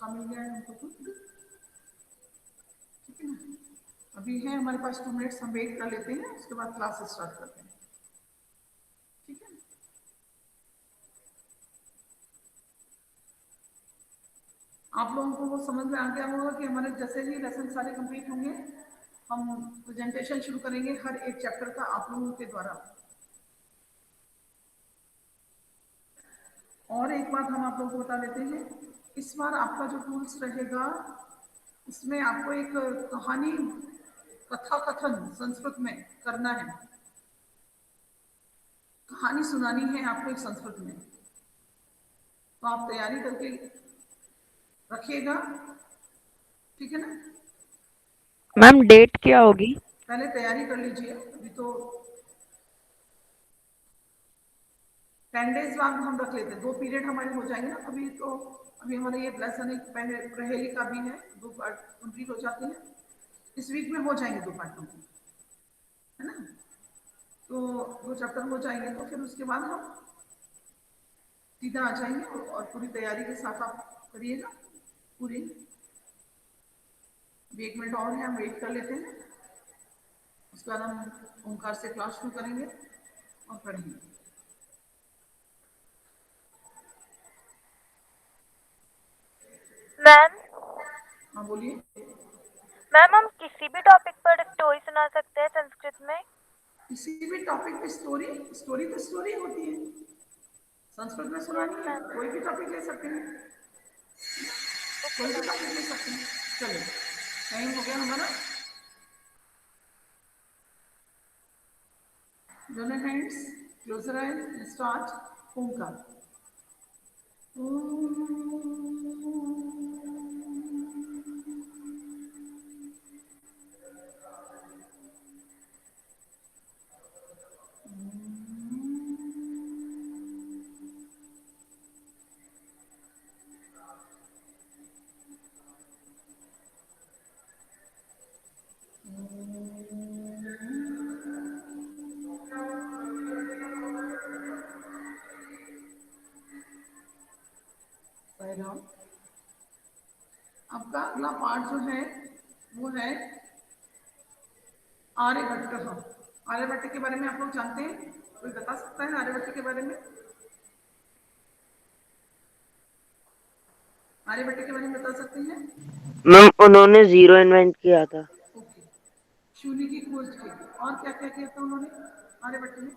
मौका मिल गया है हमको तो, ठीक है ना। अभी है हमारे पास 2 मिनट्स, हम वेट कर लेते हैं, उसके बाद क्लास स्टार्ट करते हैं, ठीक है। आप लोगों को वो समझ में आ गया होगा कि हमारे जैसे ही लेसन सारे कंप्लीट होंगे, हम प्रेजेंटेशन शुरू करेंगे हर एक चैप्टर का आप लोगों के द्वारा। और एक बात हम आप लोगों को बता देते हैं, इस बार आपका जो टूल्स रहेगा, इसमें आपको एक कहानी, कथा कथन संस्कृत में करना है, कहानी सुनानी है आपको एक संस्कृत में, तो आप तैयारी करके रखिएगा, ठीक है ना। मैम डेट क्या होगी? पहले तैयारी कर लीजिए, अभी तो 10 डेज बाद हम रख लेते हैं, 2 पीरियड हमारे हो जाएंगे ना अभी तो। अभी हमारे ये लेसन एक पहले पहेली का भी है, 2 पार्ट कंप्लीट हो जाते हैं, इस वीक में हो जाएंगे 2 पार्ट कंप्लीट, है ना। तो 2 चैप्टर हो जाएंगे, तो फिर उसके बाद हम सीधा आ जाएंगे और पूरी तैयारी के साथ आप करिएगा पूरी। 1 मिनट और है, हम वेट कर लेते हैं, उसके बाद हम ओंकार से क्लास शुरू करेंगे और पढ़ेंगे। मैम हाँ बोलिए। मैम हम किसी भी टॉपिक पर स्टोरी सुना सकते हैं संस्कृत में? किसी भी टॉपिक पे स्टोरी, स्टोरी तो स्टोरी होती है, संस्कृत में यस सुनानी है, मैम। कोई भी टॉपिक ले सकते हैं, ओके कोई भी मैम। टॉपिक ले सकते हैं। चलिए, टाइम हो गया हमारा, दोनों हैंड्स, क्लोजर आई, स्टार्ट ओंकार। आपका अगला पार्ट जो है वो है आर्यभट्ट। आर्यभट्ट के बारे में आप लोग जानते हैं? कोई बता सकता है आर्यभट्ट के बारे में? आर्यभट्ट के बारे में बता सकते हैं? मैम उन्होंने जीरो इन्वेंट किया था। ओके, शून्य की खोज की। और क्या क्या किया था उन्होंने आर्यभट्ट ने?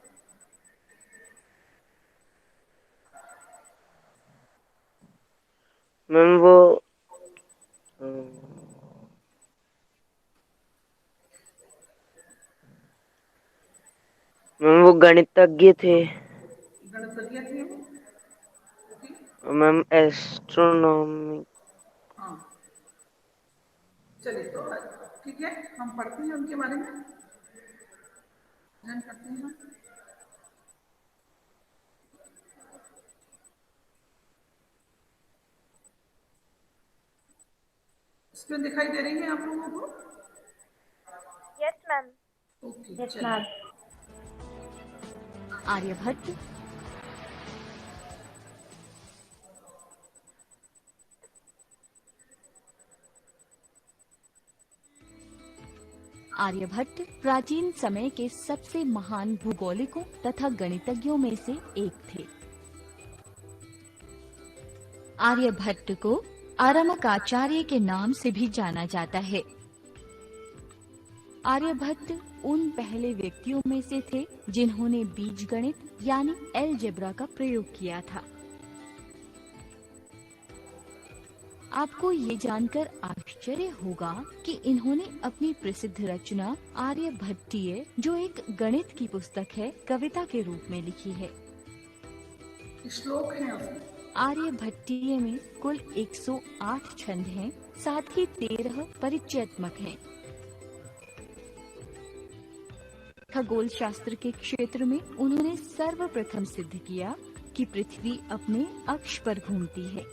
मैम वो मैम वो गणितज्ञ थे। गणितज्ञ थे वो। Okay, ma'am astronomy. हाँ, चलिए तो ठीक है, हम पढ़ते हैं उनके बारे में, अध्ययन करते हैं। स्क्रीन दिखाई दे रही है आप लोगों को? Yes ma'am. ओके यस चलिए। मैम। आर्यभट्ट आर्यभट्ट प्राचीन समय के सबसे महान भूगोलिकों तथा गणितज्ञों में से एक थे। आर्यभट्ट को आरमकाचार्य के नाम से भी जाना जाता है। आर्यभट्ट उन पहले व्यक्तियों में से थे जिन्होंने बीजगणित यानी अलजेब्रा का प्रयोग किया था। आपको ये जानकर आश्चर्य होगा कि इन्होंने अपनी प्रसिद्ध रचना आर्यभट्टीय, जो एक गणित की पुस्तक है, कविता के रूप में लिखी है। श्लोक है उसमें। आर्यभट्टीय में कुल 108 छंद हैं, साथ ही 13 परिचयात्मक हैं। खगोल शास्त्र के क्षेत्र में उन्होंने सर्वप्रथम सिद्ध किया कि पृथ्वी अपने अक्ष पर घूमती है।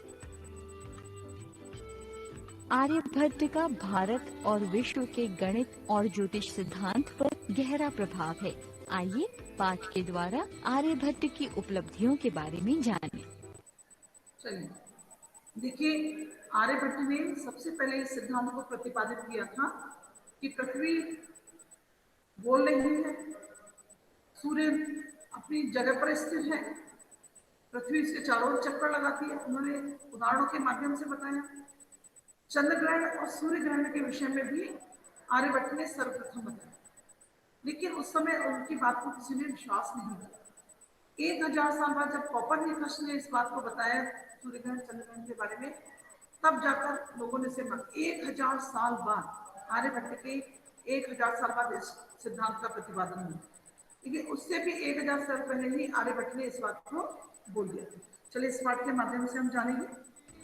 आर्यभट्ट का भारत और विश्व के गणित और ज्योतिष सिद्धांत पर गहरा प्रभाव है। आइए पाठ के द्वारा आर्यभट्ट की उपलब्धियों के बारे में जानें। चलिए, देखिए, आर्यभट्ट ने सबसे पहले इस सिद्धांत को प्रतिपादित किया था कि पृथ्वी बोल रही है, सूर्य अपनी जगह पर स्थिर है, पृथ्वी इसके चारों ओर चक्कर लगाती है। उन्होंने उदाहरणों के माध्यम से बताया। चंद्र ग्रहण और सूर्य ग्रहण के विषय में भी आर्यभट्ट ने सर्वप्रथम बताया, लेकिन उस समय उनकी बात को किसी ने विश्वास नहीं किया। 1000 साल बाद जब कोपरनिकस ने इस बात को बताया सूर्य ग्रहण चंद्र ग्रहण के बारे में, तब जाकर लोगों ने से 1000 साल बाद आर्यभट्ट के 1000 साल बाद इस सिद्धांत का प्रतिपादन हुआ। लेकिन उससे भी 1000 साल पहले ही आर्यभट्ट ने इस बात को बोल दिया था। चलिए इस बात के माध्यम से हम जानेंगे।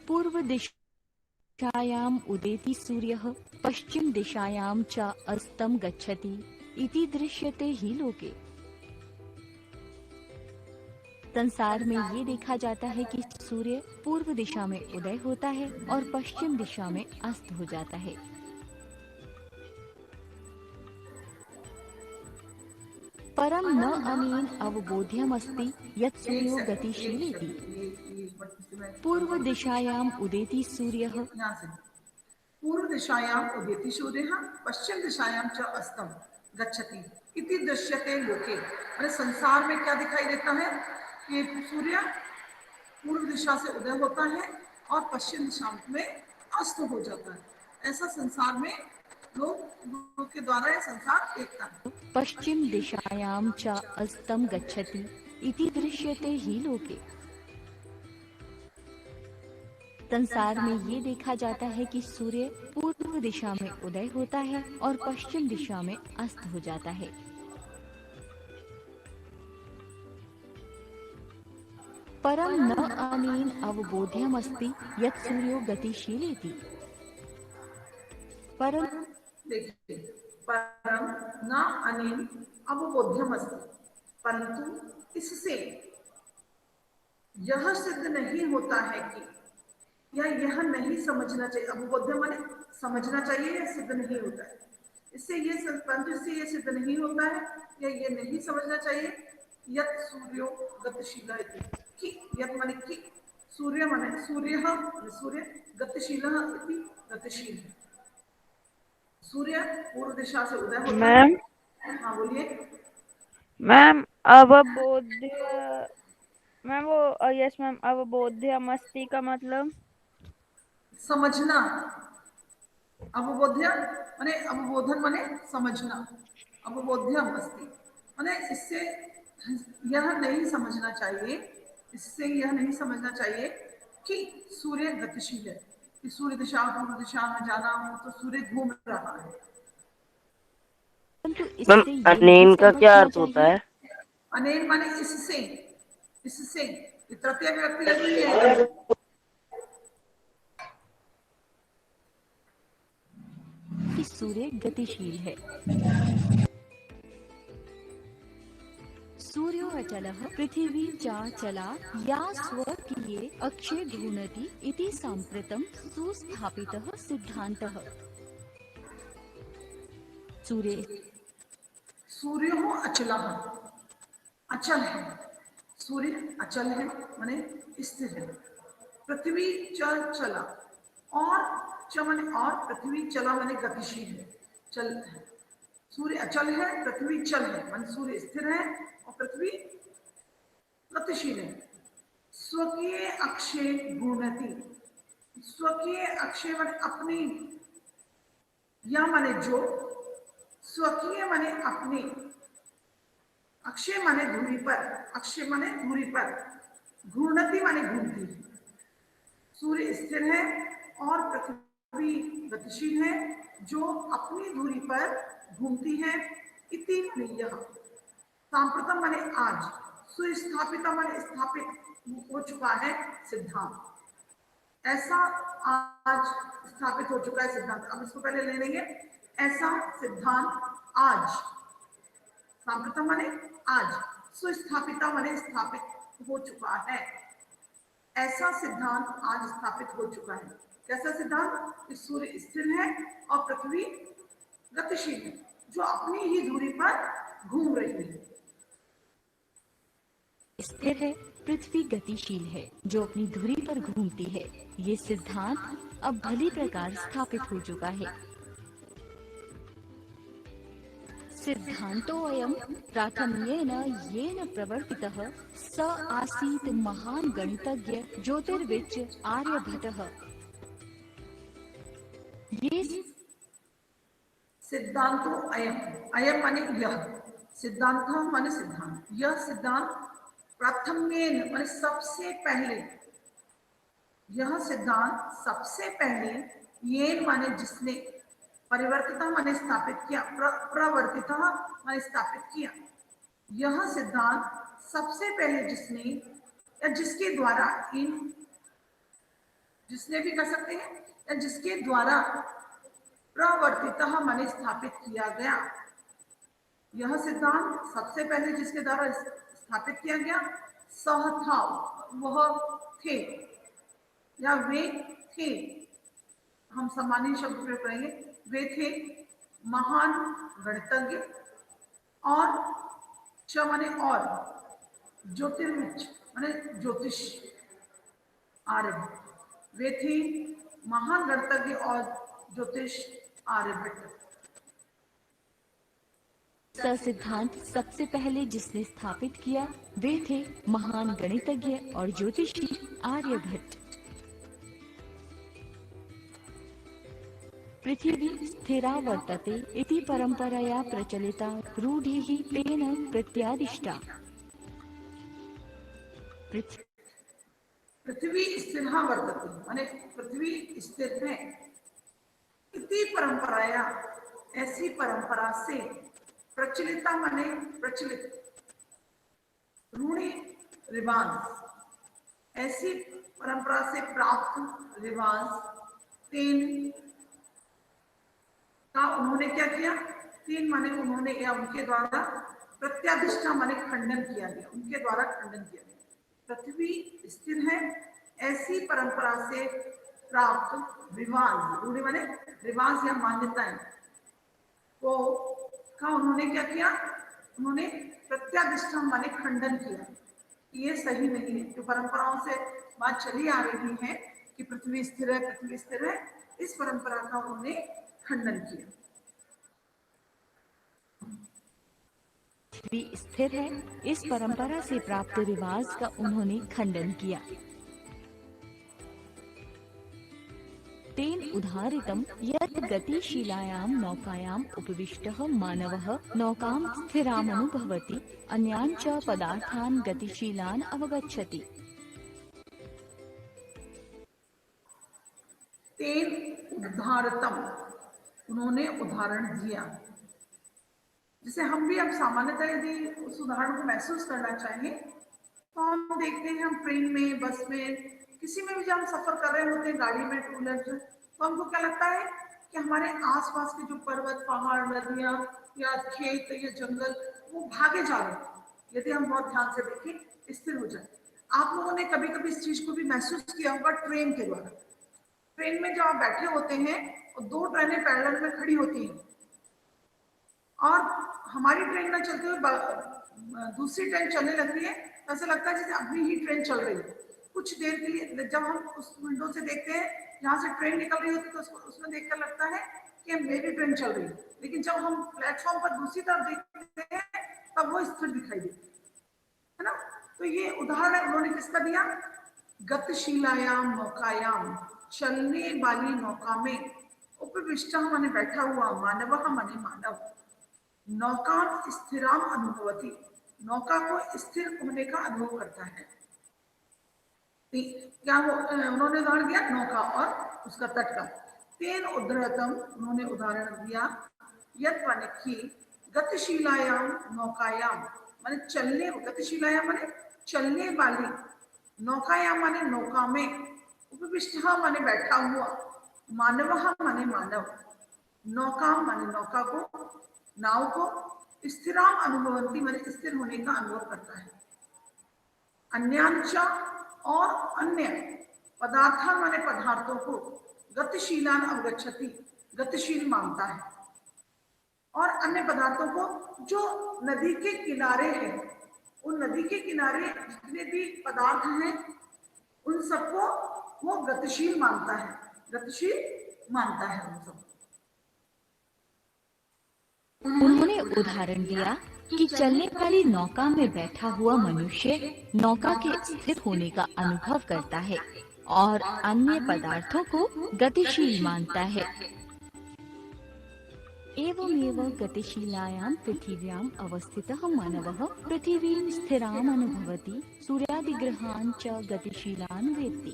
पूर्व दिशायाम् उदेति सूर्यः पश्चिम दिशायां च अस्तं गच्छति इति दृश्यते ही लोके। संसार में ये देखा जाता है कि सूर्य पूर्व दिशा में उदय होता है और पश्चिम दिशा में अस्त हो जाता है। परम न अनेन अवबोध्यमस्ति यत् सूर्यो गतिशीलेति। पूर्व दिशायाम् उदेति सूर्यः यहाँ से पूर्व दिशायाम उदेति सूर्यः पश्चिम दिशायाम च अस्तम गच्छति इति दृश्यते लोके। अरे संसार में क्या दिखाई देता है कि सूर्य पूर्व दिशा से उदय होता है और पश्चिम दिशा में अस्त हो जाता है। ऐसा संसार में लोग के द्वारा यह संसार देखता है। पश्चिम दिशायां च अस्तं गच्छति इति दृश्यते ही लोके। संसार में ये देखा जाता है कि सूर्य पूर्व दिशा में उदय होता है और पश्चिम दिशा में अस्त हो जाता है। परम न अनेन अवबोध्यमस्ति यत् सूर्यो गतिशीलेति। परम देखिए, परम न अनेन अवबोध्यमस्ति, परंतु इससे यह सिद्ध नहीं होता है कि या यह नहीं समझना चाहिए। अवबोध्य माने समझना चाहिए या सिद्ध नहीं होता है। इससे ये परंतु इससे ये सिद्ध नहीं होता है या ये नहीं समझना चाहिए यत् सूर्यो गतिशील कि यत् माने कि सूर्य माने सूर्य गतिशील गतिशील है। सूर्य पूर्व दिशा से उदय होता है। मैम हाँ बोलिए। मैम अवबोध्य मैम वो यस मैम अवबोध्य मस्ती का मतलब समझना। अवबोध्य माने अवबोधन माने समझना। अवबोध्यम अस्ति माने इससे यह नहीं समझना चाहिए, इससे यह नहीं समझना चाहिए कि सूर्य गतिशील है, कि सूर्य दिशा पूर्व दिशा में जाना हो तो सूर्य घूम रहा है। परंतु मैम इससे ये नहीं अनेन का क्या समझना अर्थ होता चाहिए। है? अनेन माने इससे, इससे तृतीय व्यक्ति लगती है। कि सूर्य गतिशील है। सूर्यो अचलः पृथिवी चाचला या स्वकीये अक्षे घूर्णति इति साम्प्रतं सुस्थापितः सिद्धान्तः। सूर्य हो अचल, अचल है। सूर्य अचल है माने स्थिर है। पृथ्वी चला और च माने और पृथ्वी चला माने गतिशील है, चल है। सूर्य अचल है, पृथ्वी चल है माने सूर्य स्थिर है और पृथ्वी गतिशील है। स्वकीय अक्षे घूर्णति, स्वकीय अक्षय माने अपनी, या माने जो, स्वकीय माने अपनी, अक्षय माने धुरी पर, अक्षय माने धुरी पर, घूर्णति माने घूमती। सूर्य स्थिर है और पृथ्वी गतिशील है जो अपनी धुरी पर घूमती है। इति माने यह, सांप्रतम माने आज, सुस्थापिता माने स्थापित हो चुका है सिद्धांत। ऐसा आज स्थापित हो चुका है सिद्धांत। अब इसको पहले ले लेंगे। ऐसा सिद्धांत आज, सांप्रतम माने आज, सुस्थापिता माने स्थापित हो चुका है। ऐसा सिद्धांत आज स्थापित हो चुका है। कैसा सिद्धांत? कि सूर्य स्थिर है और पृथ्वी गतिशील है जो अपनी ही दूरी पर घूम रही है। स्थिर है, पृथ्वी गतिशील है जो अपनी धुरी पर घूमती है। ये सिद्धांत अब भली प्रकार स्थापित हो चुका है। सिद्धांतोऽयं प्राथम्येन येन प्रवर्तितः स आसीत् महान् गणितज्ञ ज्योतिर्विच्च आर्यभट्टः। ये सिद्धांतो अयम, अयम माने यह, सिद्धांत माने सिद्धांत, यह सिद्धांत प्रथमेन माने सबसे पहले, यह सिद्धांत सबसे पहले, ये माने जिसने, परिवर्तित माने स्थापित किया, प्रवर्तित माने स्थापित किया। यह सिद्धांत सबसे पहले जिसने या जिसके द्वारा, इन जिसने भी कर सकते हैं, या जिसके द्वारा प्रवर्तित माने स्थापित किया गया। यह सिद्धांत सबसे पहले जिसके द्वारा स्थापित किया गया, सह था, वह थे या वे थे, हम सामान्य शब्द प्रयोग करेंगे, वे थे महान गणितज्ञ, और च माने और, ज्योतिर्विच माने ज्योतिष, आर्यभट्ट, वे थे महान गणितज्ञ और ज्योतिष आर्यभट्ट। सिद्धांत सबसे पहले जिसने स्थापित किया वे थे महान गणितज्ञ और ज्योतिषी आर्यभट्ट। पृथिवी स्थिरा वर्तते इति परंपरया प्रचलिता रूढ़िः तेन प्रत्यादिष्टा। पृथ्वी स्थिर वर्तते माने पृथ्वी स्थिर है, इति परंपराया ऐसी परंपरा से, प्रचलिता माने प्रचलित, रूढ़ि रिवाज, ऐसी परंपरा से प्राप्त रिवाज, तेन का उन्होंने क्या किया, तीन माने उन्होंने या उनके द्वारा, प्रत्यादिष्टा माने खंडन किया गया, उनके द्वारा खंडन किया गया। पृथ्वी स्थिर है ऐसी परंपरा से प्राप्त रिवाज, रूढ़ि माने रिवाज या मान्यताएं, वो का उन्होंने क्या किया, उन्होंने प्रत्यादिष्टा माने खंडन किया। ये सही नहीं है, जो परंपराओं से बात चली आ रही है कि पृथ्वी स्थिर है, पृथ्वी स्थिर है, इस परंपरा का उन्होंने खंडन किया। पृथ्वी स्थिर है, इस परंपरा से प्राप्त रिवाज का उन्होंने खंडन किया। तेन उदाहरितं यत् गतिशीलायां नौकायाम् उपविष्टः मानवः नौकां स्थिरामनुभवति, अन्यान् च पदार्थान् गतिशीलान् अवगच्छति। तेन उदाहरतम, उन्होंने उदाहरण दिया। जैसे हम भी अब सामान्यतः यदि उस उदाहरण को महसूस करना चाहें तो हम देखते हैं, हम ट्रेन में, बस में, किसी में भी जब हम सफर कर रहे होते हैं, गाड़ी में, टू व्हीलर से, तो हमको क्या लगता है कि हमारे आसपास के जो पर्वत, पहाड़, नदियां या खेत या जंगल, वो भागे जा रहे हैं। यदि हम बहुत ध्यान से देखें, स्थिर हो जाए। आप लोगों ने कभी कभी इस चीज को भी महसूस किया होगा ट्रेन के द्वारा। ट्रेन में जब आप बैठे होते हैं और दो ट्रेनें पैरेलल में खड़ी होती हैं और हमारी ट्रेन में चलते हुए दूसरी ट्रेन चलने लगती है, ऐसा लगता है जैसे अपनी ही ट्रेन चल रही है। कुछ देर के लिए जब हम उस विंडो से देखते हैं जहाँ से ट्रेन निकल रही होती है, तो उसमें देखकर लगता है कि मेरी ट्रेन चल रही है, लेकिन जब हम प्लेटफॉर्म पर दूसरी तरफ देखते हैं तब वो स्थिर दिखाई देती है ना। तो ये उदाहरण उन्होंने किसका दिया, गतिशीलायाम नौकायाम, चलने वाली नौका में, उपविष्ट माने बैठा हुआ, मानव माने मानव, नौका स्थिराम अनुभवती, नौका को स्थिर होने का अनुभव करता है। क्या उन्होंने उदाहरण दिया नौका और उसका तट का। तेन उद्धृतम, उन्होंने उदाहरण दिया, यत् माने कि गतिशीलायाम नौकायाम माने चलने, गतिशीलायाम माने चलने वाली, नौकायाम माने नौका में, उपविष्ट माने बैठा हुआ, मानव माने मानव, नौका माने नौका को, नाव को, स्थिराम अनुभवंती माने स्थिर होने का अनुभव करता है। अन्यांचा और अन्य, पदार्थ माने पदार्थों को, गतिशीलान अवगच्छति गतिशील मानता है, और अन्य पदार्थों को जो नदी के किनारे है, उन नदी के किनारे जितने भी पदार्थ हैं उन सबको वो गतिशील मानता है, गतिशील मानता है उन सबको। उन्होंने उदाहरण दिया कि चलने वाली नौका में बैठा हुआ मनुष्य नौका के स्थिर होने का अनुभव करता है और अन्य पदार्थों को गतिशील मानता है। एवमेव गतिशीलायां पृथिव्याम् अवस्थितः मानवः पृथिवीं स्थिराम् अनुभवति, सूर्यादिग्रहान् च गतिशीलान् वेत्ति।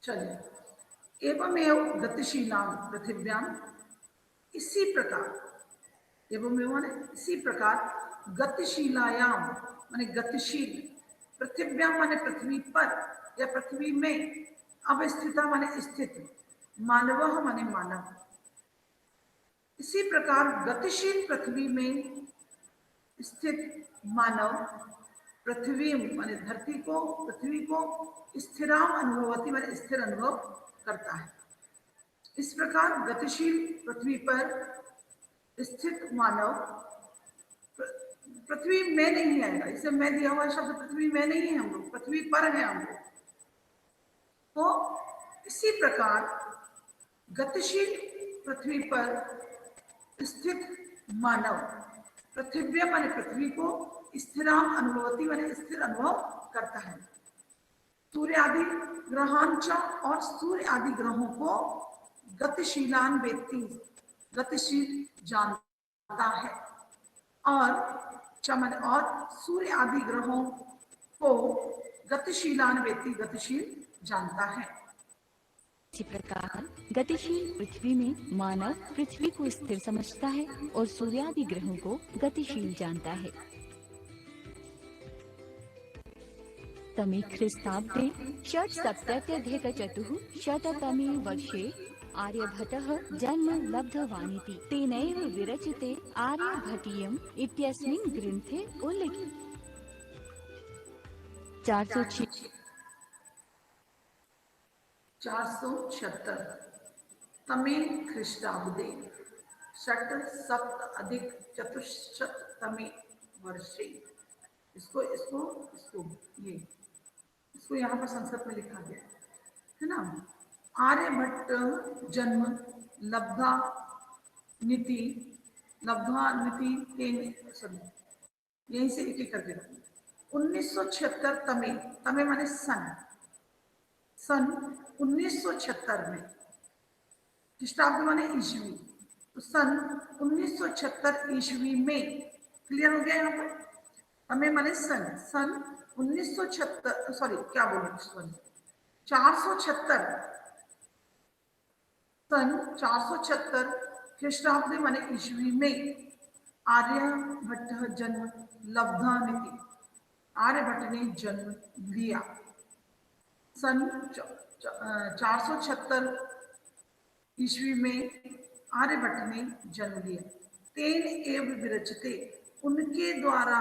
चलिए, एवमेव गतिशीलां पृथिव्याम, इसी प्रकार, एवमेव माने इसी प्रकार, गतिशीलायाम माने गतिशील, पृथिव्याम माने पृथ्वी पर या पृथ्वी में, अवस्थिता माने स्थित, मानवः माने मानव, इसी प्रकार गतिशील पृथ्वी में स्थित मानव पृथ्वी माने धरती को, पृथ्वी को स्थिराम अनुभवती माने स्थिर अनुभव करता है। इस प्रकार गतिशील पृथ्वी पर स्थित मानव पृथ्वी में नहीं आएगा, इसे मैं दिया हुआ शब्द पृथ्वी में नहीं है, हम लोग पृथ्वी पर है हम लोग। तो इसी प्रकार गतिशील पृथ्वी पर स्थित मानव पृथ्वी माने पृथ्वी को स्थिराम अनुभवती माने स्थिर अनुभव करता है। सूर्य आदि ग्रहांच, और सूर्य आदि ग्रहों को गतिशीलान वेत्ति, गतिशील जानता है, और सूर्य आदि ग्रहों को गतिशीलान वेत्ति, गतिशील जानता है। इसी प्रकार गतिशील पृथ्वी में मानव पृथ्वी को स्थिर समझता है और सूर्यादि ग्रहों को गतिशील जानता है। तमे ख्रिस्ताब्दे षट्सप्तत्यधिकचतुःशततमे वर्षे आर्यभट्टः जन्म लब्धवानिति, तेनैव विरचिते आर्यभट्टीयम् इत्यस्मिन् ग्रन्थे उल्लिखितम्। 476 तमे ख्रिस्टाब्दे षट सप्त अधिक चतुष्शत तमे वर्षे, इसको इसको इसको ये इसको यहाँ पर संस्कृत में लिखा गया है ना। आर्यभट्ट जन्म लब्धा नीति, लब्धा नीति यहीं से एक एक करके 1976 तमे, तमे माने सन 1976 में, ख्रिस्टाब्द माने ईस्वी, तो सन 1976 ईस्वी में, क्लियर हो गया यहाँ पर। तमे माने सन 1976, सॉरी क्या बोलूं, सॉरी 476, सन 476 ख्रिस्टाब्द माने ईस्वी में आर्यभट्ट जन्म लब्धानिति, आर्यभट्ट ने जन्म लिया। सन 476 ईस्वी में आर्यभट्ट ने जन्म लिया। तेन एव विरचिते, उनके द्वारा,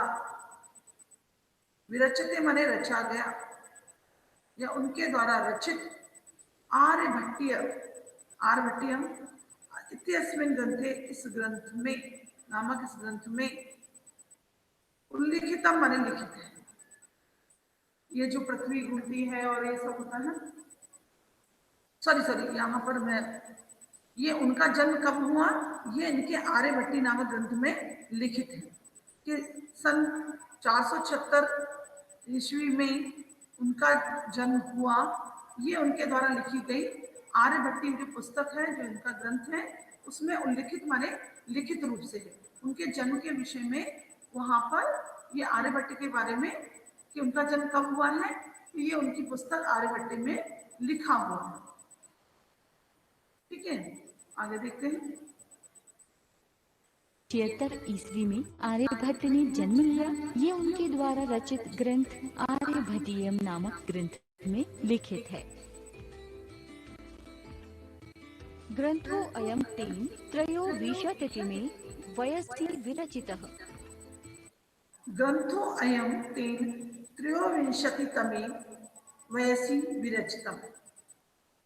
विरचिते माने रचा गया या उनके द्वारा रचित, आर्यभट्टीय, आर्यभट्टीयम इत्यस्मिन् ग्रंथे, इस ग्रंथ में, नामक इस ग्रंथ में, उल्लिखितम माने लिखित है। ये जो पृथ्वी घूमती है और ये सब होता है, सॉरी यहाँ पर मैं, ये उनका जन्म कब हुआ, ये इनके आर्यभट्टी नामक ग्रंथ में लिखित है कि सन 476 ईस्वी में उनका जन्म हुआ। ये उनके द्वारा लिखी गई आर्यभट्टी की पुस्तक है, जो इनका ग्रंथ है, उसमें उल्लिखित माने लिखित रूप से है। उनके जन्म के विषय में वहां पर ये आर्यभट्ट के बारे में कि उनका जन्म कब हुआ है, ये उनकी पुस्तक आर्यभट्ट में लिखा हुआ है। ठीक है, आगे देखते हैं। 76 ईस्वी में आर्यभट्ट ने जन्म लिया। ये उनके द्वारा रचित ग्रंथ आर्यभट्टीयम नामक ग्रंथ में लिखित है। ग्रंथो अयम तेन त्रयोविंशतितमे वयसि विरचितः। ग्रंथो अयम तेन त्रयोविंशतितमे वयसि विरचितम्।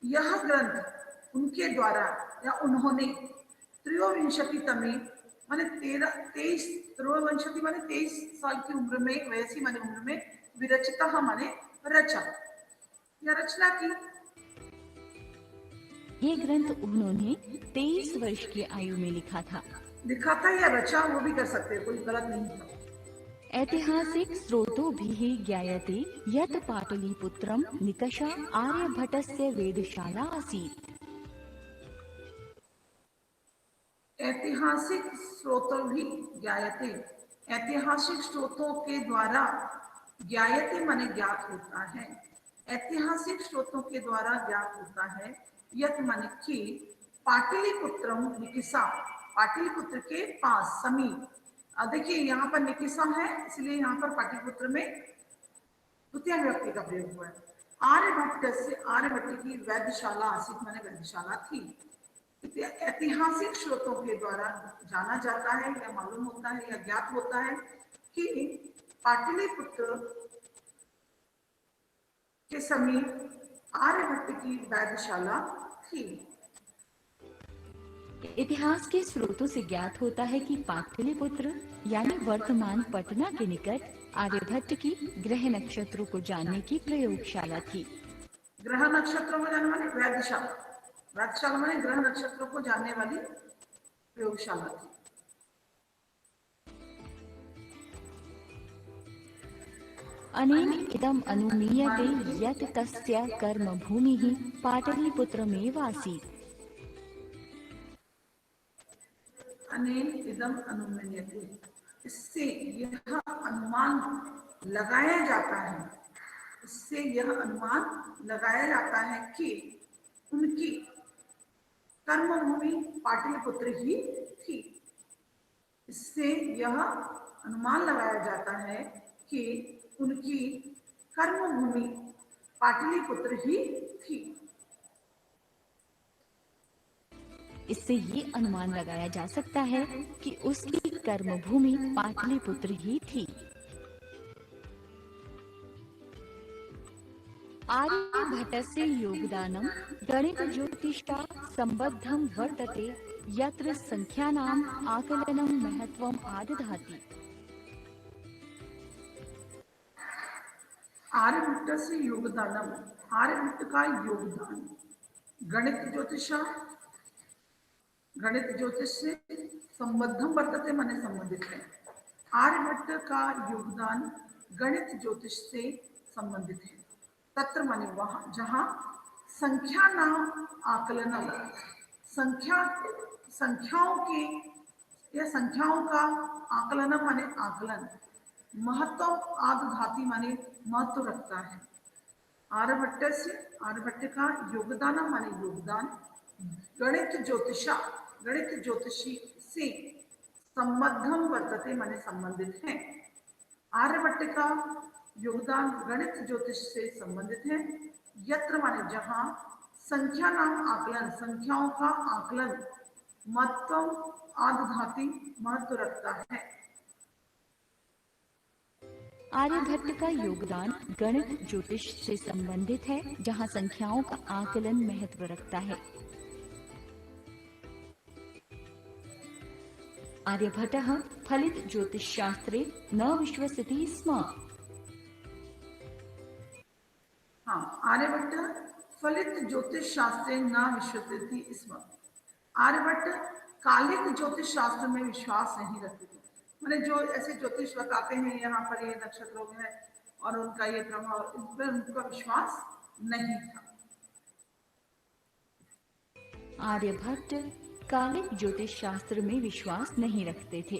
यह ग्रंथ उनके द्वारा या उन्होंने त्रयोविंशतितमे माने 23 ध्रुववंशति माने 23 साल की उम्र में, वयसी माने उम्र में, विरचिता माने रचा या रचना की। ये ग्रंथ उन्होंने 23 वर्ष की आयु में लिखा था। लिखा था या रचा, वो भी कर सकते हैं, कोई गलत नहीं था। ऐतिहासिक स्रोतोभिः ज्ञायते यत् पाटलिपुत्रं निकषा आर्यभटस्य वेदशाला आसीत्। ऐतिहासिक स्रोतों भी ज्ञायते, ऐतिहासिक स्रोतों के द्वारा, ज्ञायते माने ज्ञात होता है, ऐतिहासिक स्रोतों के द्वारा ज्ञात होता है, यत माने कि पाटलिपुत्रम निकिसा, पाटलिपुत्र के पास समीप। देखिए यहाँ पर निकिसा है, इसलिए यहाँ पर पाटलिपुत्र में द्वितीय व्यक्ति का प्रयोग हुआ है। आर्यभट्ट से, आर्यभट्ट की वैधशाला आसित माने वैधशाला थी। ऐतिहासिक स्रोतों के द्वारा जाना जाता है या मालूम होता है या ज्ञात होता है कि पाटलिपुत्र के समीप आर्यभट्ट की वैधशाला थी। इतिहास के स्रोतों से ज्ञात होता है कि पाटलिपुत्र यानी वर्तमान पटना के निकट आर्यभट्ट की ग्रह नक्षत्रों को जानने की प्रयोगशाला थी। ग्रह नक्षत्रों को जानने वाली वैधशाला, वैधशाला माने ग्रह नक्षत्रों को जानने वाली प्रयोगशाला थी। अनेन इदम् अनुमीयते यत् तस्य कर्मभूमिः पाटलिपुत्रमेव आसीत्। अनेन इदम अनुमन्यते, इससे यह अनुमान लगाया जाता है, इससे यह अनुमान लगाया जाता है कि उनकी कर्मभूमि पाटलिपुत्र ही थी। इससे यह अनुमान लगाया जाता है कि उनकी कर्मभूमि पाटलिपुत्र ही थी। इससे ये अनुमान लगाया जा सकता है कि उसकी कर्मभूमि पाटलिपुत्र ही थी। आर्यभट्टस्य योगदानं गणित ज्योतिषा संबद्धं वर्तते यत्र संख्यानाम् आकलनं महत्वम् आदधाति। आर्यभट्ट से योगदानम, आर्यभट्ट का योगदान गणित ज्योतिषा, गणित ज्योतिष से संबद्धम वर्तते माने संबंधित है। आर्यभट्ट का योगदान गणित ज्योतिष से संबंधित है। तत्र माने वहां जहां संख्या नाम आकलनम, संख्या, संख्याओं के या संख्याओं का आकलनम माने आकलन, महत्व आदधाति माने महत्व रखता है। आर्यभट्ट से, आर्यभट्ट का योगदान माने योगदान गणित ज्योतिषा, गणित ज्योतिषी से संबद्धम वर्तते माने संबंधित है। आर्यभट्ट का योगदान गणित ज्योतिष से संबंधित है। यत्र माने जहां संख्या नाम आकलन, संख्याओं का आकलन महत्व आदधाति महत्व रखता है। आर्यभट्ट का योगदान गणित ज्योतिष से संबंधित है जहां संख्याओं का आकलन महत्व रखता है। आर्यभट्टः फलित ज्योतिषशास्त्रे न विश्वसिति स्म। हाँ, आर्यभट्ट फलित ज्योतिष शास्त्रे न विश्वसिति स्म। आर्यभट्ट कालिक ज्योतिष शास्त्र में विश्वास नहीं रखते थे। मैंने जो ऐसे ज्योतिष बताते हैं यहाँ पर ये नक्षत्रों में और उनका ये प्रभाव, इस पर उनका विश्वास नहीं था। आर्यभट्ट कालिक ज्योतिष शास्त्र में विश्वास नहीं रखते थे।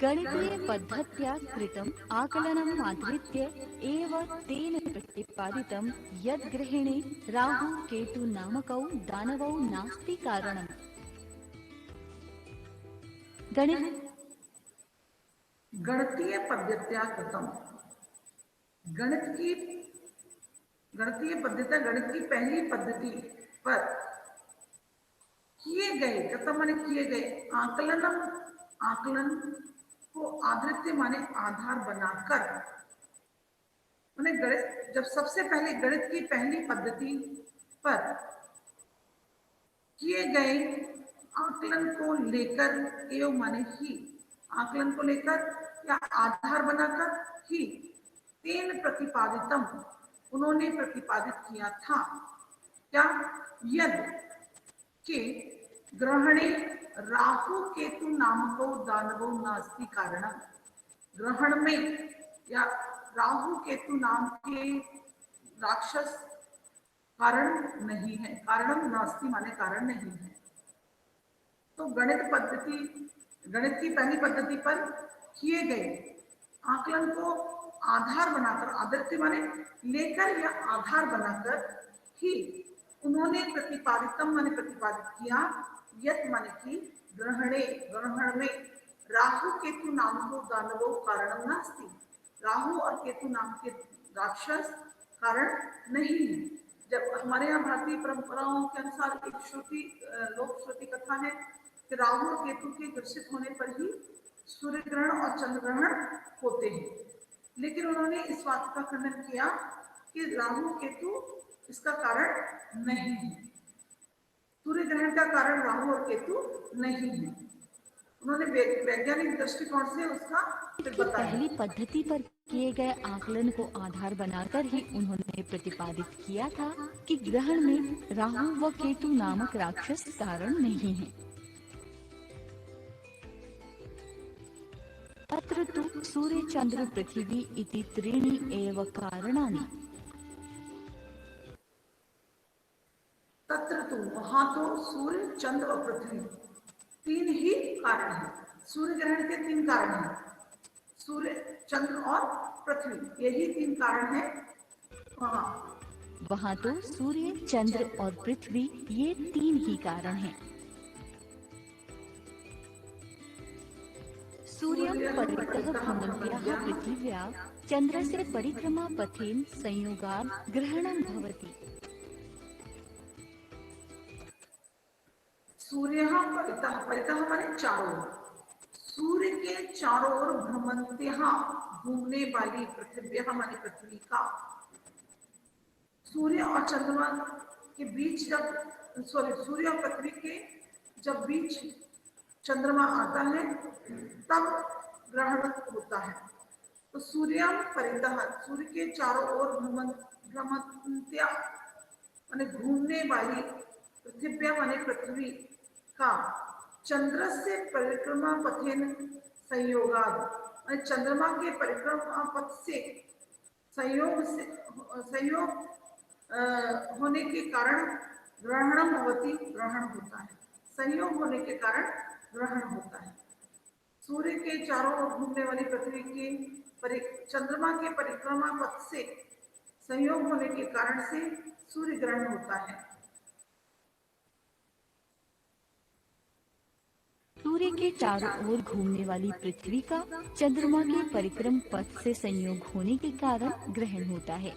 गणितीय पद्धत्या कृतम् आकलनम् आधृत्य एव तेन प्रतिपादितं यद् ग्रहणे राहु केतु नामकौ दानवौ नास्ति कारणम्। गणितीय पद्धत्या कृतम, गणितीय पद्धति, गणित की पहली पद्धति पर किए गए, कृतम माने किए गए, आकलनम, आकलन को आधृत्य माने आधार बनाकर, माने गणित जब सबसे पहले गणित की पहली पद्धति पर किए गए आकलन को लेकर, एव माने ही, आकलन को लेकर या आधार बनाकर ही, तेन प्रतिपादितम, उन्होंने प्रतिपादित किया था, क्या, यद के ग्रहणे राहु केतु नामको दानवो नास्ति कारणम, ग्रहण में या राहु केतु नाम के राक्षस कारण नहीं है, कारणम नास्ति माने कारण नहीं है। तो गणित पद्धति, गणित की पहली पद्धति पर किए गए आकलन को आधार बनाकर, आदर्श माने लेकर या आधार बनाकर ही, उन्होंने प्रतिपादितम माने प्रतिपादित किया, यत माने की, ग्रहणे, ग्रहण में, राहु केतु नाम को दानवो कारणम नास्ति, राहु और केतु नाम के राक्षस कारण नहीं है। जब हमारे यहाँ भारतीय परंपराओं के अनुसार एक श्रुति, लोक श्रुति कथा है कि राहु और केतु के ग्रसित होने पर ही सूर्य ग्रहण और चंद्र ग्रहण होते हैं, लेकिन उन्होंने इस बात का खंडन किया कि राहु केतु इसका कारण नहीं है, सूर्य ग्रहण का कारण राहु और केतु नहीं है। उन्होंने वैज्ञानिक दृष्टिकोण से उसका फिर की बताया। पहली पद्धति पर किए गए आकलन को आधार बनाकर ही उन्होंने प्रतिपादित किया था कि ग्रहण में राहु व केतु नामक राक्षस कारण नहीं है। अत्र तु सूर्य चंद्र पृथिवी इति त्रीणि एव कारणानि। तत्र तो, वहां तो सूर्य चंद्र और पृथ्वी तीन ही कारण है। सूर्य ग्रहण के तीन कारण हैं, सूर्य चंद्र और पृथ्वी, यही तीन कारण है वहाँ तो सूर्य चंद्र और पृथ्वी ये तीन ही कारण हैं। सूर्यं परितः भ्रमन्त्याः पृथिव्याः चन्द्रस्य परिक्रमा पथेन संयोगात् ग्रहणं भवति। सूर्य परितः, परितः माने चारों ओर, सूर्य के चारों ओर भ्रमंत्या, घूमने वाली, पृथ्व्या माने पृथ्वी का, सूर्य और चंद्रमा के बीच जब, सूर्य और पृथ्वी के जब बीच चंद्रमा आता है तब ग्रहण होता है। तो सूर्य परितः, सूर्य के चारों ओर भ्रमंत्या माने घूमने वाली, पृथ्व्या माने पृथ्वी का, चंद्र से परिक्रमा पथेन संयोगाद, चंद्रमा के परिक्रमा पथ से संयोग होने के कारण ग्रहणम भवति, ग्रहण होता है, संयोग होने के कारण ग्रहण होता है। सूर्य के चारों ओर घूमने वाली पृथ्वी के चंद्रमा के परिक्रमा पथ से संयोग होने के कारण से सूर्य ग्रहण होता है। सूर्य के चारों ओर घूमने वाली पृथ्वी का चंद्रमा के परिक्रम पथ से संयोग होने के कारण ग्रहण होता है।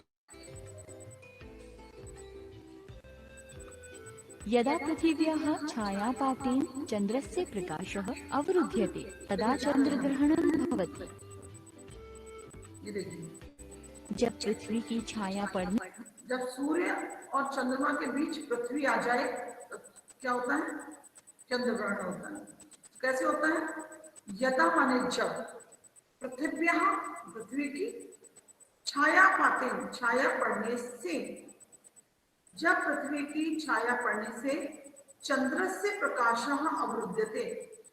यदा पृथिव्याः छायापातेन चंद्रस्य प्रकाशः अवरुध्यते तदा चंद्रग्रहणं भवति। ये देखिए, जब पृथ्वी की छाया पड़ने, जब सूर्य और चंद्रमा के बीच पृथ्वी आ जाए तो क्या होता है, चंद्र ग्रहण होता है। कैसे होता है, यदा माने जब, पृथ्व्या, पृथ्वी की, छाया पाते, छाया पड़ने से, जब पृथ्वी की छाया पड़ने से, चंद्र से प्रकाश अवरुद्धते,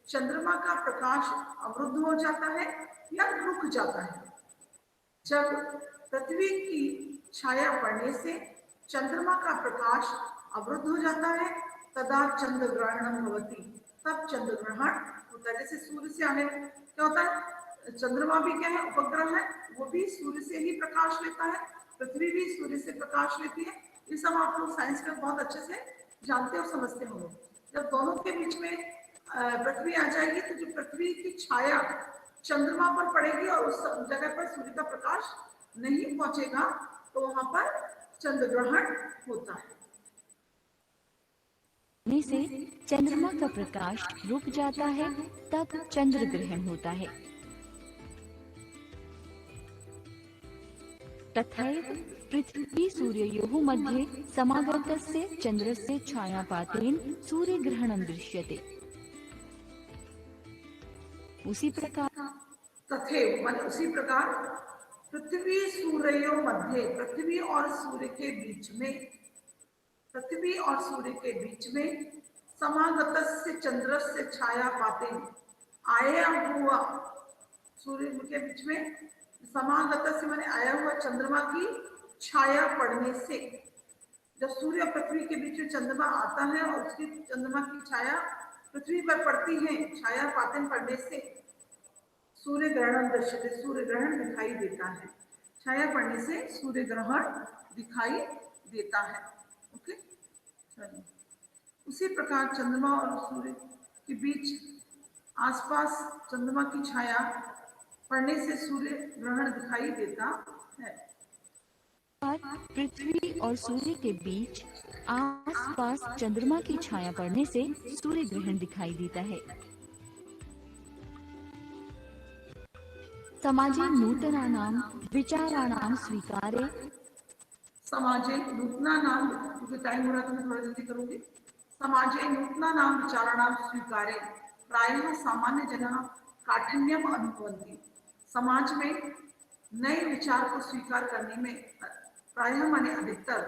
चंद्रमा का प्रकाश अवरुद्ध हो जाता है या रुक जाता है। जब पृथ्वी की छाया पड़ने से चंद्रमा का प्रकाश अवरुद्ध हो जाता है, तदा चंद्र ग्रहण भवति, तब चंद्र ग्रहण होता है। जैसे सूर्य से आने क्या होता है, चंद्रमा भी क्या है, उपग्रह है, वो भी सूर्य से ही प्रकाश लेता है, पृथ्वी भी सूर्य से प्रकाश लेती है। ये सब आप लोग साइंस में बहुत अच्छे से जानते और समझते होंगे। जब दोनों के बीच में पृथ्वी आ जाएगी तो जो पृथ्वी की छाया चंद्रमा पर पड़ेगी और उस जगह पर सूर्य का प्रकाश नहीं पहुंचेगा, तो वहां पर चंद्र ग्रहण होता है। से चंद्रमा का प्रकाश रुक जाता है, तब चंद्र ग्रहण होता है। तथैव पृथ्वी सूर्ययोः मध्ये समागतस्य चन्द्रस्य छायापातेन सूर्यग्रहणं दृश्यते। उसी प्रकार तथैव माने उसी प्रकार पृथ्वी सूर्यों मध्य, पृथ्वी और सूर्य के बीच में, पृथ्वी और सूर्य के बीच में समागतस्य चंद्रस्य छाया पाते, आया हुआ सूर्य के बीच में समागतस्य माने आया हुआ चंद्रमा की छाया पड़ने से, जब सूर्य और पृथ्वी के बीच में चंद्रमा आता है और उसकी चंद्रमा की छाया पृथ्वी पर पड़ती है, छाया पातन पड़ने से सूर्य ग्रहण दृश्यते, सूर्य ग्रहण दिखाई देता है। छाया पड़ने से सूर्य ग्रहण दिखाई देता है। ओके, चलिए। उसी प्रकार चंद्रमा और सूर्य के बीच आसपास चंद्रमा की छाया पड़ने से सूर्य ग्रहण दिखाई देता है। पृथ्वी और सूर्य के बीच आसपास चंद्रमा की छाया पड़ने से सूर्य ग्रहण दिखाई देता है। समाजे नूतनानां विचाराणां स्वीकारे, समाजे नूतनानां, क्योंकि टाइम हो रहा है तो मैं थोड़ा जल्दी करूंगी। समाजे नूतनानां विचाराणां स्वीकारे प्रायः सामान्य जनाः काठिन्यम अनुभवन्ति। समाज में नए विचार को स्वीकार करने में प्रायः माने अधिकतर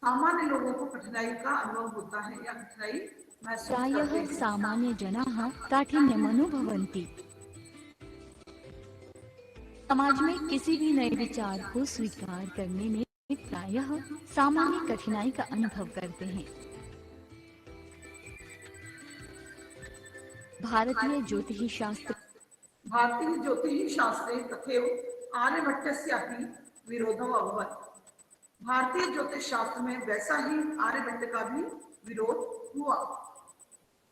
सामान्य लोगों को कठिनाई का अनुभव होता है या कठिनाई महसूस करते प्रायः हैं। सामान्य जनाः काठिन्यम् अनुभवन्ति। समाज में किसी भी नए विचार को स्वीकार करने में प्रायः सामान्य कठिनाई का अनुभव करते हैं। भारतीय ज्योतिष शास्त्र, भारतीय ज्योतिष शास्त्रे तथैव आर्यभट्टस्यापि विरोधो अभवत्। भारतीय ज्योतिष शास्त्र में वैसा ही आर्यभट्ट का भी विरोध हुआ।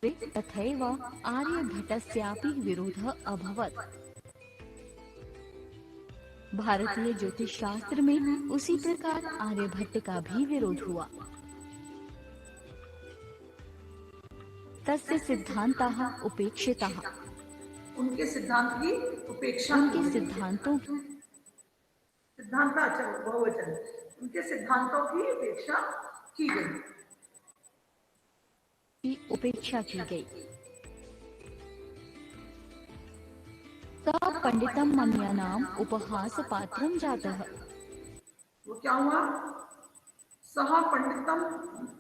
तथैव आर्यभट्टस्यापि विरोधः अभवत्। भारतीय ज्योतिष शास्त्र में उसी प्रकार आर्यभट्ट का भी विरोध हुआ। तस्य सिद्धांताः उपेक्षिताः, उनके सिद्धांत की उपेक्षा की उनके गई। सिद्धांतों सिद्धांत अच्छा बहुवचन, उनके सिद्धांतों की उपेक्षा की गई। की उपेक्षा की गई। स पंडितम मन्यानाम उपहास पात्रम जातः, वो क्या हुआ? सह पंडितम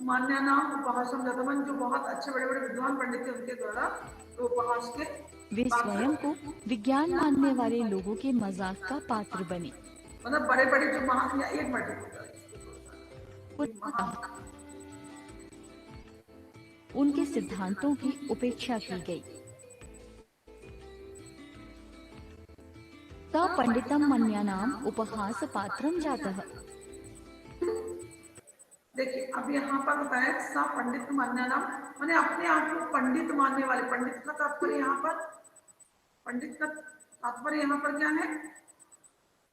मान्यानाम उपहासम जातः, जो बहुत अच्छे बड़े बड़े विद्वान पंडित थे उनके द्वारा तो उपहास के वे स्वयं को विज्ञान मानने वाले लोगों के मजाक का पात्र बने। मतलब बड़े बड़े जो महान, या एक मिनट उनके सिद्धांतों की उपेक्षा की गई। स पंडितम मन्यानाम उपहास पात्रम जातः। देखिए अब यहाँ पर बताया सा पंडित मान्यानाम माने अपने आप को पंडित मानने वाले। पंडित का तात्पर्य यहाँ पर, पंडित का तात्पर्य यहाँ पर क्या है?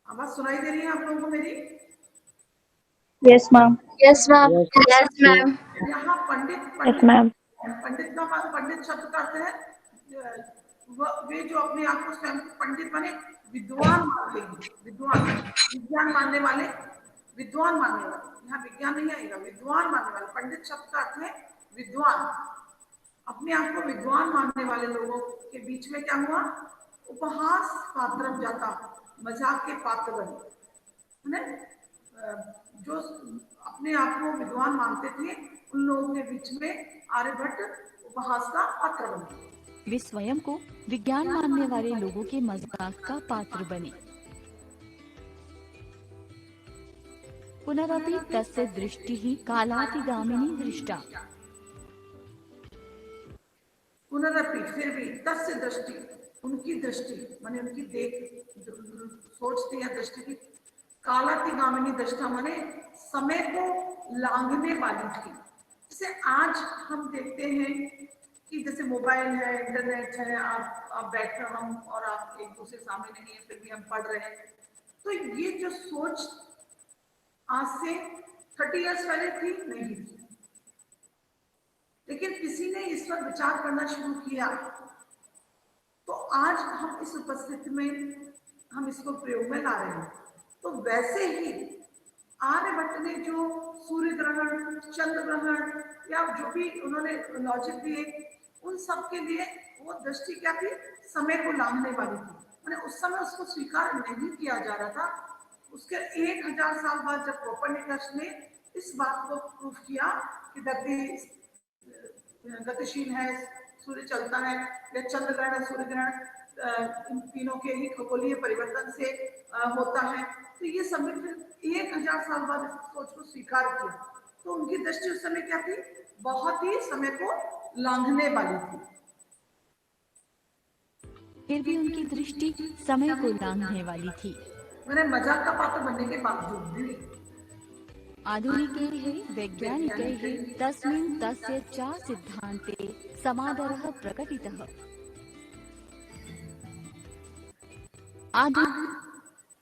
आवाज सुनाई दे रही है आप लोगों को मेरी? Yes, ma'am. Yes ma'am. Yes, ma'am. यहाँ पंडित Yes, पंडित ma'am. पंडित का पंडित शब्द का अर्थ है वे जो अपने आप को स्वयं को पंडित माने विद्वान मानते हैं, विद्वान, विज्ञान मानने वाले, विद्वान मानने वाले। यहाँ विज्ञान नहीं आएगा, विद्वान मानने वाले। पंडित शब्द का अर्थ है विद्वान। अपने आप को विद्वान मानने वाले लोगों के बीच में क्या हुआ? उपहास पात्र जाता, मजाक के पात्र बने। जो अपने आप को विद्वान मानते थे उन लोगों के बीच में आर्यभट्ट उपहास का पात्र बने। वे स्वयं को विज्ञान मानने वाले लोगों के मजाक का पात्र बने। पुनरपि तस्य दृष्टिः कालातिगामिनी दृष्टा। पुनरपि फिर भी तस्य दृष्टि, उनकी दृष्टि माने उनकी देख सोच थी या दृष्टि थी, कालातिगामिनी दृष्टा माने समय को लांघने वाली थी। जैसे आज हम देखते हैं कि जैसे मोबाइल है, इंटरनेट है, आप बैठ कर हम और आप एक दूसरे सामने नहीं है फिर भी हम पढ़ रहे हैं, तो ये जो सोच आज से 30 इयर्स पहले थी नहीं थी। लेकिन किसी ने इस पर विचार करना शुरू किया तो आज हम इस उपस्थिति में हम इसको प्रयोग में ला रहे हैं। तो वैसे ही आर्यभट्ट ने जो सूर्य ग्रहण, चंद्र ग्रहण या जो भी उन्होंने लॉजिक दिए, उन सब के लिए वो दृष्टि क्या थी, समय को लांघने वाली थी। मैंने उस समय उसको स्वीकार नहीं किया जा रहा था। उसके 1000 साल बाद जब कोपर्निकस ने इस बात को प्रूफ किया कि धरती गतिशील है, सूर्य चलता है, या चंद्र ग्रहण, सूर्य ग्रहण इन तीनों के ही खगोलीय परिवर्तन से होता है, तो ये सभी फिर 1000 साल बाद इस सोच को स्वीकार किया। तो उनकी दृष्टि उस समय क्या थी, बहुत ही समय को लांघने वाली थी। फिर भी उनकी दृष्टि समय को लांघने वाली थी। मैंने मजाक का पात्र बनने के बावजूद भी आधुनिकैः वैज्ञानिकैः तस्मिन् तस्य च सिद्धान्ते समादरः प्रकटितः।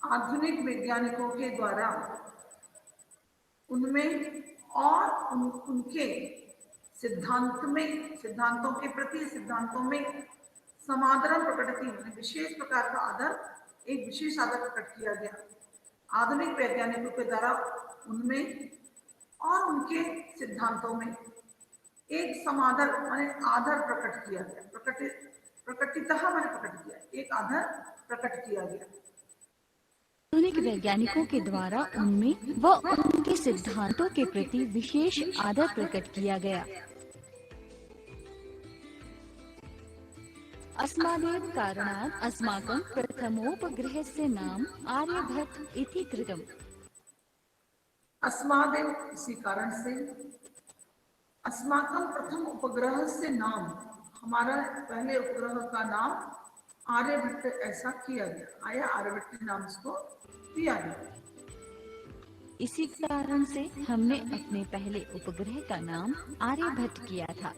आधुनिक वैज्ञानिकों के द्वारा उनमें और उनके सिद्धांतों के प्रति, सिद्धांतों में समादर प्रकटति, विशेष प्रकार का आदर, एक विशेष आदर प्रकट किया गया। आधुनिक वैज्ञानिकों के द्वारा उनमें और उनके सिद्धांतों में एक समादर माने आदर प्रकट किया गया। प्रकटितः माने प्रकट किया, एक आदर प्रकट किया गया। आधुनिक वैज्ञानिकों के द्वारा उनमें व उनके सिद्धांतों के प्रति विशेष आदर प्रकट किया गया। अस्मादेव कारणात् अस्माकं प्रथमोपग्रहस्य नाम आर्यभट्ट इति कृतम्। अस्मादेव इसी कारण से, अस्माकं प्रथम उपग्रह से नाम, हमारा पहले उपग्रह का नाम आर्यभट्ट ऐसा किया गया, आया आर्यभट्ट नाम इसको दिया गया। इसी कारण से हमने अपने पहले उपग्रह का नाम आर्यभट्ट किया था।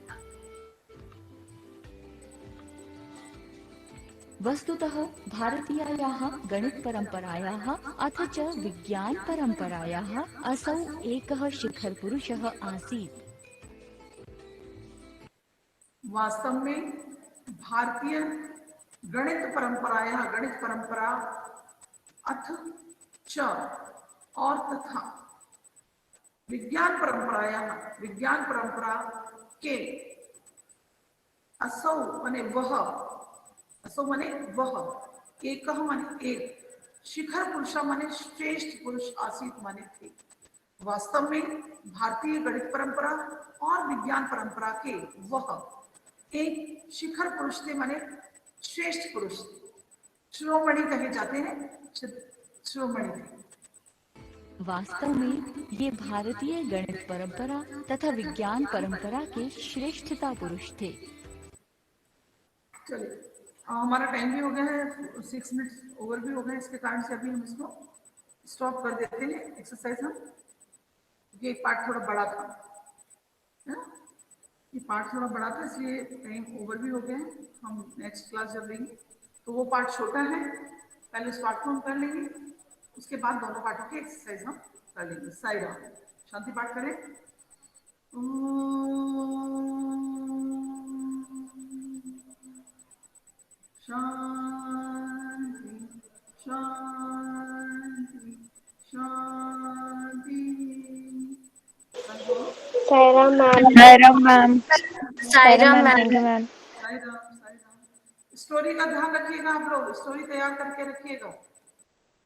वस्तुतः भारतीयायाः गणितपरम्परायाः अथ च विज्ञानपरम्परायाः असौ एकः शिखरपुरुषः आसीत्। वास्तव में भारतीय गणित परंपरा अथ च और तथा विज्ञान परंपरा के असौ माने वह, असौ माने वह, एक माने एक, शिखर पुरुष माने श्रेष्ठ पुरुष, आसीत माने थे। वास्तव में भारतीय गणित परंपरा और विज्ञान परंपरा के वह एक शिखर पुरुष थे, माने श्रेष्ठ पुरुष, शिरोमणि कहे जाते हैं, शिरोमणि थे। वास्तव में ये भारतीय गणित परंपरा तथा विज्ञान परंपरा के श्रेष्ठता पुरुष थे। चलिए, हमारा टाइम भी हो गया है, 6 मिनट ओवर भी हो गए, इसके कारण से अभी हम इसको स्टॉप कर देते हैं एक्सरसाइज हम, क्योंकि एक पार्ट थोड़ा बड़ा था, है ना, ये पार्ट थोड़ा बड़ा था, इसलिए टाइम ओवर भी हो गया है। हम नेक्स्ट क्लास जब लेंगे तो वो पार्ट छोटा है, पहले उस पार्ट को हम कर लेंगे, उसके बाद दोनों पार्टों की एक्सरसाइज हम कर लेंगे। साई राम, शांति पाठ करें। शांति शांति शांति। Sai Ram ma'am. Sai Ram ma'am. Sai Ram ma'am. Thank you ma'am. Sai Ram. Story का ध्यान रखिएगा, आप लोग स्टोरी तैयार करके रखिएगा।